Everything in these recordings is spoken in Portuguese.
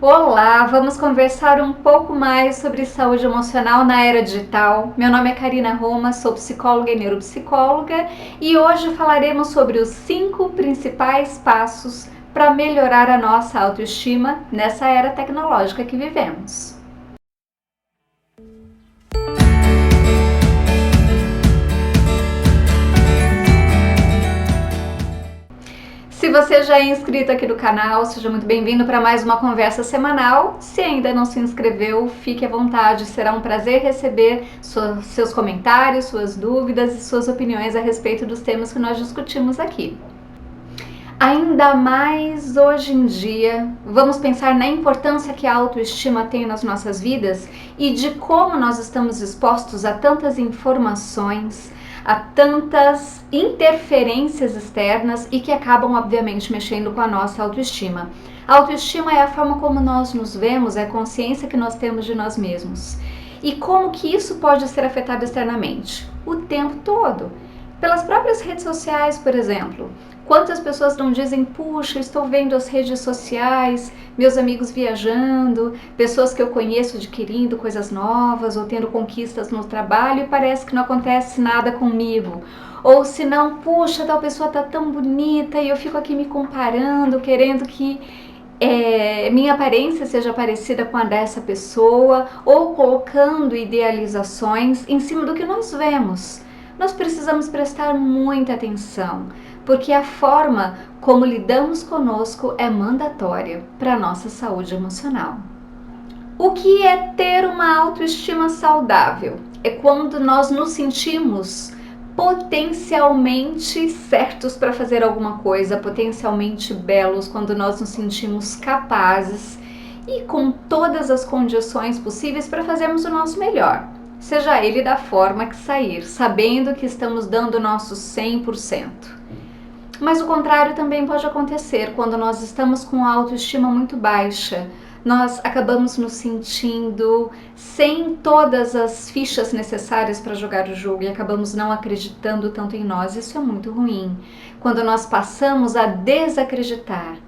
Olá, vamos conversar um pouco mais sobre saúde emocional na era digital. Meu nome é Karina Roma, sou psicóloga e neuropsicóloga e hoje falaremos sobre os 5 principais passos para melhorar a nossa autoestima nessa era tecnológica que vivemos. Se você já é inscrito aqui no canal, seja muito bem-vindo para mais uma conversa semanal. Se ainda não se inscreveu, fique à vontade, será um prazer receber seus comentários, suas dúvidas e suas opiniões a respeito dos temas que nós discutimos aqui. Ainda mais hoje em dia, vamos pensar na importância que a autoestima tem nas nossas vidas e de como nós estamos expostos a tantas informações, a tantas interferências externas e que acabam, obviamente, mexendo com a nossa autoestima. A autoestima é a forma como nós nos vemos, é a consciência que nós temos de nós mesmos. E como que isso pode ser afetado externamente? O tempo todo. Pelas próprias redes sociais, por exemplo. Quantas pessoas não dizem, puxa, estou vendo as redes sociais, meus amigos viajando, pessoas que eu conheço adquirindo coisas novas ou tendo conquistas no trabalho e parece que não acontece nada comigo. Ou se não, puxa, tal pessoa tá tão bonita e eu fico aqui me comparando, querendo que minha aparência seja parecida com a dessa pessoa ou colocando idealizações em cima do que nós vemos. Nós precisamos prestar muita atenção, porque a forma como lidamos conosco é mandatória para a nossa saúde emocional. O que é ter uma autoestima saudável? É quando nós nos sentimos potencialmente certos para fazer alguma coisa, potencialmente belos, quando nós nos sentimos capazes e com todas as condições possíveis para fazermos o nosso melhor. Seja ele da forma que sair, sabendo que estamos dando o nosso 100%. Mas o contrário também pode acontecer quando nós estamos com a autoestima muito baixa. Nós acabamos nos sentindo sem todas as fichas necessárias para jogar o jogo e acabamos não acreditando tanto em nós. Isso é muito ruim. Quando nós passamos a desacreditar.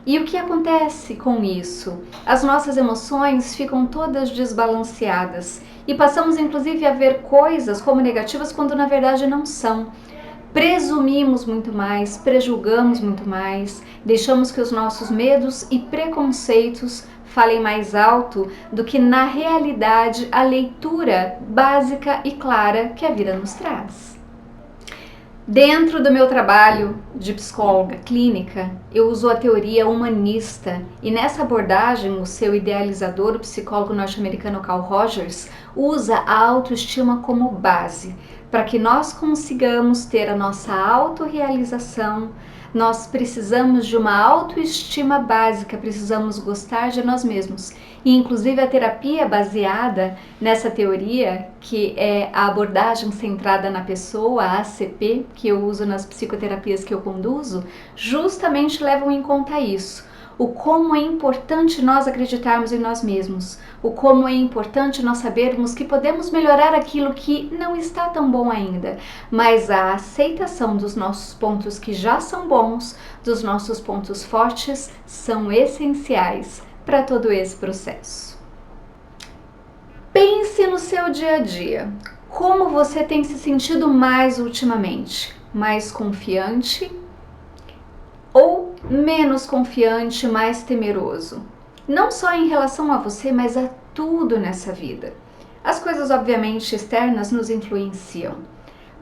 E o que acontece com isso? As nossas emoções ficam todas desbalanceadas e passamos inclusive a ver coisas como negativas quando na verdade não são. Presumimos muito mais, prejulgamos muito mais, deixamos que os nossos medos e preconceitos falem mais alto do que na realidade a leitura básica e clara que a vida nos traz. Dentro do meu trabalho de psicóloga clínica, eu uso a teoria humanista e nessa abordagem o seu idealizador, o psicólogo norte-americano Carl Rogers, usa a autoestima como base para que nós consigamos ter a nossa autorrealização. Nós precisamos de uma autoestima básica, precisamos gostar de nós mesmos. E inclusive a terapia baseada nessa teoria, que é a abordagem centrada na pessoa, a ACP, que eu uso nas psicoterapias que eu conduzo, justamente levam em conta isso. O como é importante nós acreditarmos em nós mesmos, o como é importante nós sabermos que podemos melhorar aquilo que não está tão bom ainda, mas a aceitação dos nossos pontos que já são bons, dos nossos pontos fortes, são essenciais para todo esse processo. Pense no seu dia a dia. Como você tem se sentido mais ultimamente? Mais confiante ou menos confiante, mais temeroso? Não só em relação a você, mas a tudo nessa vida. As coisas obviamente externas nos influenciam.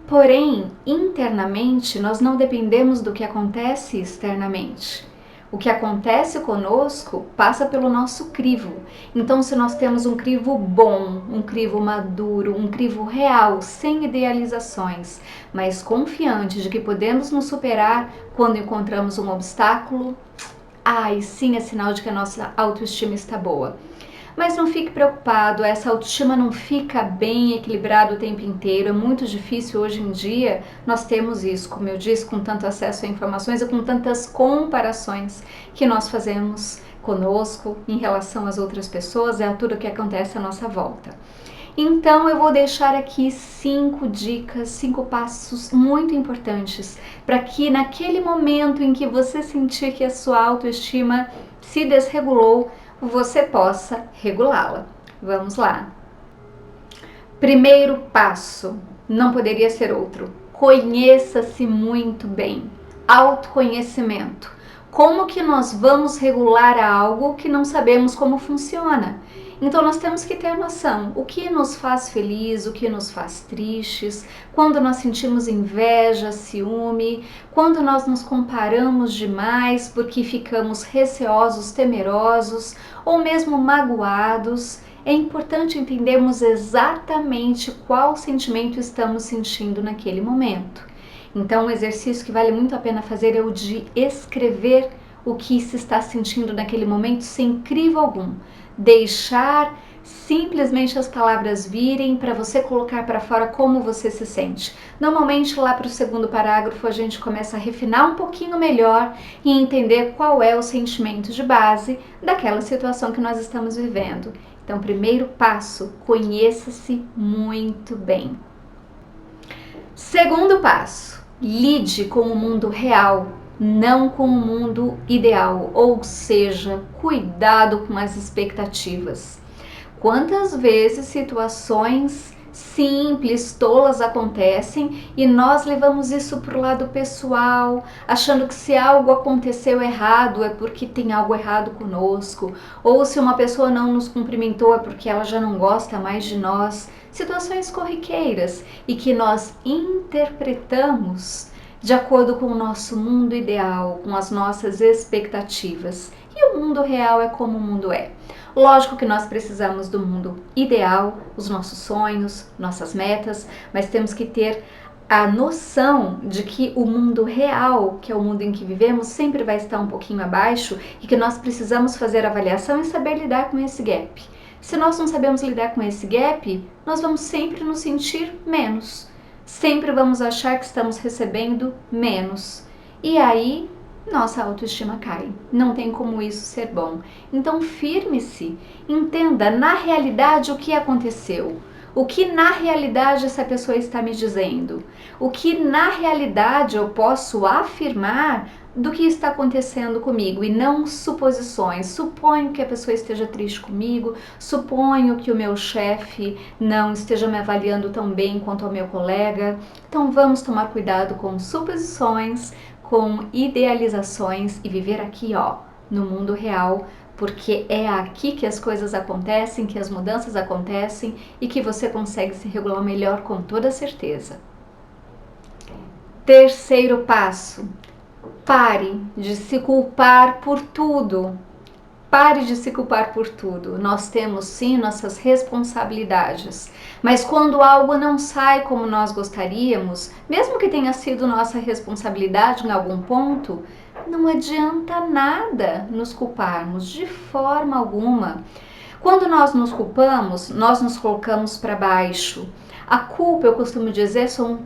Porém, internamente, nós não dependemos do que acontece externamente. O que acontece conosco passa pelo nosso crivo. Então, se nós temos um crivo bom, um crivo maduro, um crivo real, sem idealizações, mas confiante de que podemos nos superar quando encontramos um obstáculo, aí sim é sinal de que a nossa autoestima está boa. Mas não fique preocupado, essa autoestima não fica bem equilibrada o tempo inteiro, é muito difícil hoje em dia nós termos isso, como eu disse, com tanto acesso a informações e com tantas comparações que nós fazemos conosco em relação às outras pessoas e a tudo que acontece à nossa volta. Então eu vou deixar aqui 5 dicas, 5 passos muito importantes para que naquele momento em que você sentir que a sua autoestima se desregulou, você possa regulá-la. Vamos lá. Primeiro passo, não poderia ser outro. Conheça-se muito bem. Autoconhecimento. Como que nós vamos regular algo que não sabemos como funciona? Então nós temos que ter noção, o que nos faz feliz, o que nos faz tristes, quando nós sentimos inveja, ciúme, quando nós nos comparamos demais porque ficamos receosos, temerosos ou mesmo magoados. É importante entendermos exatamente qual sentimento estamos sentindo naquele momento. Então, um exercício que vale muito a pena fazer é o de escrever o que se está sentindo naquele momento sem crivo algum. Deixar simplesmente as palavras virem para você colocar para fora como você se sente. Normalmente, lá para o segundo parágrafo, a gente começa a refinar um pouquinho melhor e entender qual é o sentimento de base daquela situação que nós estamos vivendo. Então, primeiro passo, conheça-se muito bem. Segundo passo, lide com o mundo real, não com o mundo ideal, ou seja, cuidado com as expectativas. Quantas vezes situações simples, tolas acontecem e nós levamos isso para o lado pessoal, achando que se algo aconteceu errado é porque tem algo errado conosco, ou se uma pessoa não nos cumprimentou é porque ela já não gosta mais de nós. Situações corriqueiras e que nós interpretamos de acordo com o nosso mundo ideal, com as nossas expectativas. E o mundo real é como o mundo é. Lógico que nós precisamos do mundo ideal, os nossos sonhos, nossas metas, mas temos que ter a noção de que o mundo real, que é o mundo em que vivemos, sempre vai estar um pouquinho abaixo e que nós precisamos fazer avaliação e saber lidar com esse gap. Se nós não sabemos lidar com esse gap, nós vamos sempre nos sentir menos. Sempre vamos achar que estamos recebendo menos. E aí, nossa autoestima cai. Não tem como isso ser bom. Então, firme-se. Entenda na realidade o que aconteceu. O que na realidade essa pessoa está me dizendo. O que na realidade eu posso afirmar do que está acontecendo comigo e não suposições. Suponho que a pessoa esteja triste comigo, suponho que o meu chefe não esteja me avaliando tão bem quanto o meu colega. Então vamos tomar cuidado com suposições, com idealizações e viver aqui, no mundo real, porque é aqui que as coisas acontecem, que as mudanças acontecem e que você consegue se regular melhor com toda certeza. Terceiro passo. Pare de se culpar por tudo. Pare de se culpar por tudo. Nós temos sim nossas responsabilidades, mas quando algo não sai como nós gostaríamos, mesmo que tenha sido nossa responsabilidade em algum ponto, não adianta nada nos culparmos de forma alguma. Quando nós nos culpamos, nós nos colocamos para baixo. A culpa, eu costumo dizer, são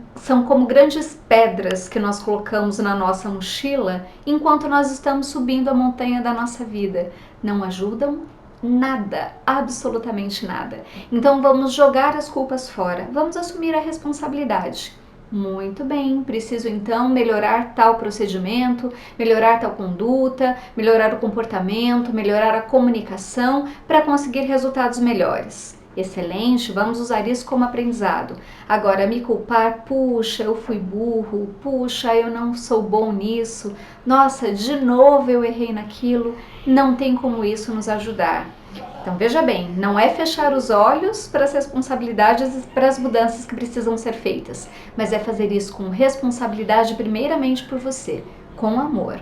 como grandes pedras que nós colocamos na nossa mochila enquanto nós estamos subindo a montanha da nossa vida. Não ajudam nada, absolutamente nada. Então vamos jogar as culpas fora, vamos assumir a responsabilidade. Muito bem, preciso então melhorar tal procedimento, melhorar tal conduta, melhorar o comportamento, melhorar a comunicação para conseguir resultados melhores. Excelente, vamos usar isso como aprendizado. Agora, me culpar, puxa, eu fui burro, puxa, eu não sou bom nisso, nossa, de novo eu errei naquilo, não tem como isso nos ajudar. Então veja bem, não é fechar os olhos para as responsabilidades e para as mudanças que precisam ser feitas, mas é fazer isso com responsabilidade primeiramente por você, com amor.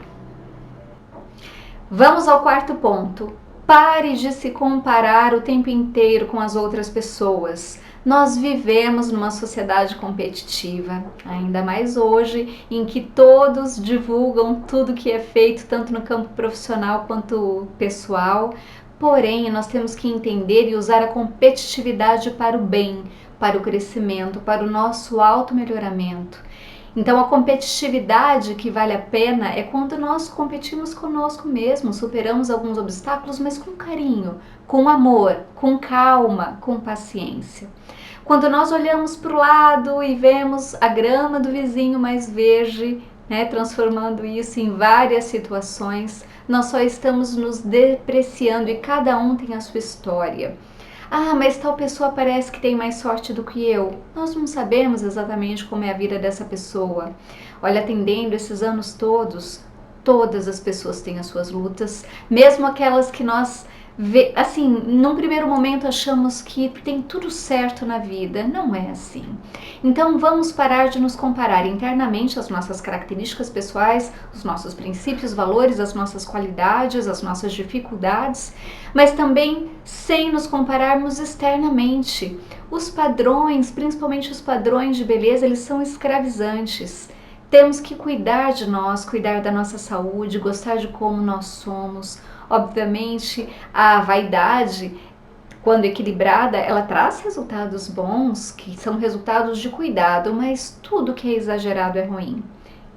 Vamos ao quarto ponto. Pare de se comparar o tempo inteiro com as outras pessoas. Nós vivemos numa sociedade competitiva, ainda mais hoje, em que todos divulgam tudo que é feito, tanto no campo profissional quanto pessoal. Porém, nós temos que entender e usar a competitividade para o bem, para o crescimento, para o nosso auto-melhoramento. Então, a competitividade que vale a pena é quando nós competimos conosco mesmo, superamos alguns obstáculos, mas com carinho, com amor, com calma, com paciência. Quando nós olhamos para o lado e vemos a grama do vizinho mais verde, né, transformando isso em várias situações, nós só estamos nos depreciando e cada um tem a sua história. Ah, mas tal pessoa parece que tem mais sorte do que eu. Nós não sabemos exatamente como é a vida dessa pessoa. Olha, atendendo esses anos todos, todas as pessoas têm as suas lutas, mesmo aquelas que nós assim, num primeiro momento achamos que tem tudo certo na vida. Não é assim. Então vamos parar de nos comparar internamente as nossas características pessoais, os nossos princípios, valores, as nossas qualidades, as nossas dificuldades, mas também sem nos compararmos externamente. Os padrões, principalmente os padrões de beleza, eles são escravizantes. Temos que cuidar de nós, cuidar da nossa saúde, gostar de como nós somos. Obviamente, a vaidade, quando equilibrada, ela traz resultados bons, que são resultados de cuidado, mas tudo que é exagerado é ruim.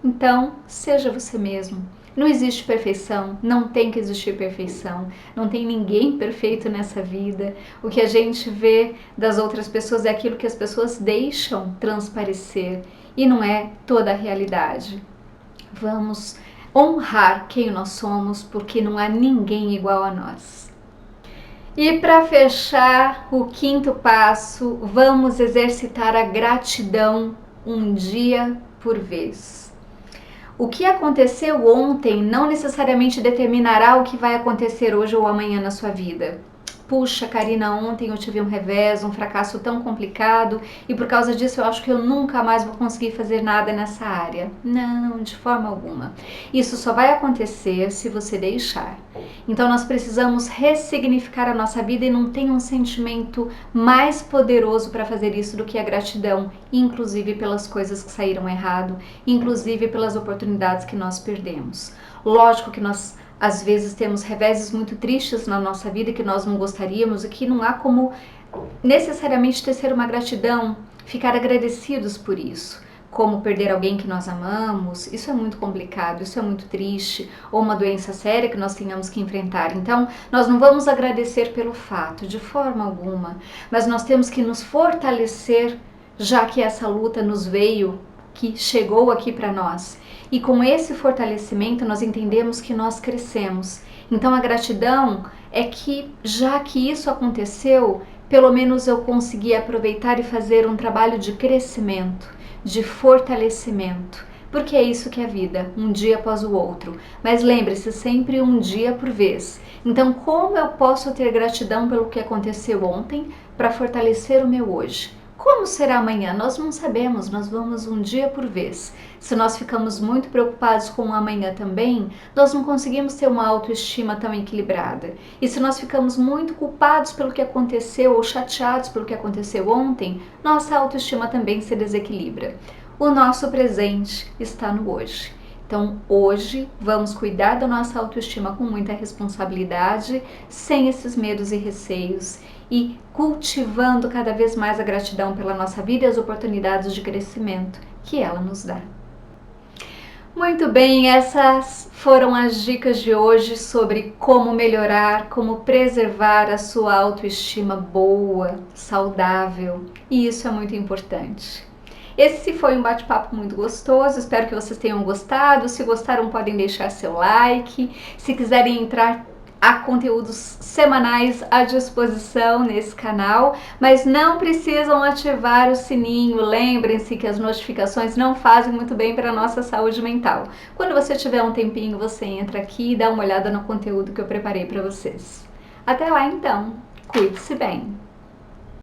Então, seja você mesmo. Não existe perfeição, não tem que existir perfeição, não tem ninguém perfeito nessa vida. O que a gente vê das outras pessoas é aquilo que as pessoas deixam transparecer e não é toda a realidade. Vamos honrar quem nós somos, porque não há ninguém igual a nós. E para fechar o quinto passo, vamos exercitar a gratidão um dia por vez. O que aconteceu ontem não necessariamente determinará o que vai acontecer hoje ou amanhã na sua vida. Puxa, Karina, ontem eu tive um revés, um fracasso tão complicado e por causa disso eu acho que eu nunca mais vou conseguir fazer nada nessa área. Não, de forma alguma. Isso só vai acontecer se você deixar. Então nós precisamos ressignificar a nossa vida e não tem um sentimento mais poderoso para fazer isso do que a gratidão, inclusive pelas coisas que saíram errado, inclusive pelas oportunidades que nós perdemos. Lógico que nós às vezes temos reveses muito tristes na nossa vida que nós não gostaríamos e que não há como necessariamente tecer uma gratidão, ficar agradecidos por isso. Como perder alguém que nós amamos, isso é muito complicado, isso é muito triste, ou uma doença séria que nós tenhamos que enfrentar. Então, nós não vamos agradecer pelo fato, de forma alguma, mas nós temos que nos fortalecer, já que essa luta nos veio, que chegou aqui para nós. E com esse fortalecimento nós entendemos que nós crescemos. Então a gratidão é que, já que isso aconteceu, pelo menos eu consegui aproveitar e fazer um trabalho de crescimento, de fortalecimento. Porque é isso que é a vida, um dia após o outro. Mas lembre-se, sempre um dia por vez. Então como eu posso ter gratidão pelo que aconteceu ontem para fortalecer o meu hoje? Como será amanhã? Nós não sabemos, nós vamos um dia por vez. Se nós ficamos muito preocupados com o amanhã também, nós não conseguimos ter uma autoestima tão equilibrada. E se nós ficamos muito culpados pelo que aconteceu ou chateados pelo que aconteceu ontem, nossa autoestima também se desequilibra. O nosso presente está no hoje. Então, hoje, vamos cuidar da nossa autoestima com muita responsabilidade, sem esses medos e receios e cultivando cada vez mais a gratidão pela nossa vida e as oportunidades de crescimento que ela nos dá. Muito bem, essas foram as dicas de hoje sobre como melhorar, como preservar a sua autoestima boa, saudável, e isso é muito importante. Esse foi um bate-papo muito gostoso, espero que vocês tenham gostado. Se gostaram, podem deixar seu like. Se quiserem entrar, há conteúdos semanais à disposição nesse canal, mas não precisam ativar o sininho. Lembrem-se que as notificações não fazem muito bem para a nossa saúde mental. Quando você tiver um tempinho, você entra aqui e dá uma olhada no conteúdo que eu preparei para vocês. Até lá então, cuide-se bem!